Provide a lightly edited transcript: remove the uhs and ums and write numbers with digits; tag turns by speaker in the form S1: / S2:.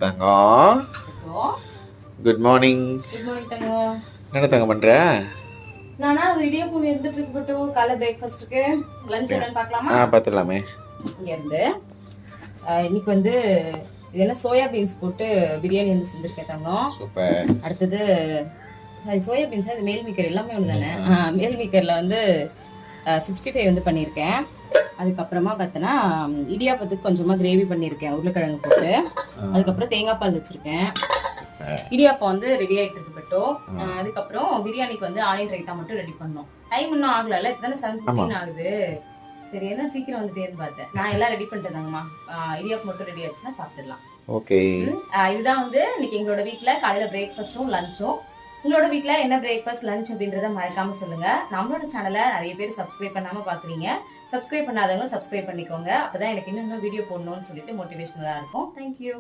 S1: தங்கம் good morning.
S2: Good morning தங்கம்.
S1: என்ன தங்கம் பண்ற?
S2: நானா ஒரு இடியாப்பம் எடுத்துட்டு இருக்கு காலை பிரேக்ஃபாஸ்ட்க்கு. லஞ்ச் என்னன்னு பார்க்கலாமா?
S1: பார்த்துடலாமே.
S2: இங்க இருந்து இன்னைக்கு வந்து இது என்ன சோயா பீன்ஸ் போட்டு பிரியாணி வந்து செஞ்சிருக்கேன் தங்கம்.
S1: சூப்பர்.
S2: அடுத்தது சாரி சோயா பீன்ஸ் இது மேல் மீக்கர் எல்லாமே ஒன்று தானே. மேல் மீக்கர்ல வந்து 65 வந்து பண்ணியிருக்கேன். அதுக்கப்புறமா பார்த்தோன்னா இடியாப்பத்துக்கு கொஞ்சமா கிரேவி பண்ணியிருக்கேன் உருளைக்கிழங்கு போட்டு. அதுக்கப்புறம் தேங்காய் பால் வச்சிருக்கேன். இடியாப்பம் வந்து ரெடி ஆயிட்டு இருக்கு பட்டோம். அதுக்கப்புறம் பிரியாணிக்கு வந்து ஆனியன் ரைத்தா மட்டும் ரெடி பண்ணோம். டைம் இன்னும் ஆகல, இதுதானே 7:15 ஆகுது. சரி என்ன சீக்கிரம் வந்துட்டேன்னு பார்த்தேன். நான் எல்லாம் ரெடி பண்ணிட்டேங்கம்மா. இடியாப்பம் மட்டும் ரெடி ஆச்சுன்னா சாப்பிடலாம்.
S1: ஓகே.
S2: இதுதான் வந்து இன்னைக்கு எங்களோட வீட்ல காலையில பிரேக்ஃபாஸ்டும் லஞ்சும். உங்களோட வீட்ல என்ன பிரேக்ஃபாஸ்ட் லஞ்ச் அப்படின்றத மறக்காம சொல்லுங்க. நம்மளோட சேனலை நிறைய பேர் சப்ஸ்கிரைப் பண்ணாம பாக்குறீங்க. சப்ஸ்கிரைப் பண்ணாதவங்க சப்ஸ்கிரைப் பண்ணிக்கோங்க. அப்பதான் எனக்கு இன்னும் வீடியோ போடணும்னு சொல்லிட்டு மோட்டிவேஷனலா இருக்கும். தேங்க்யூ.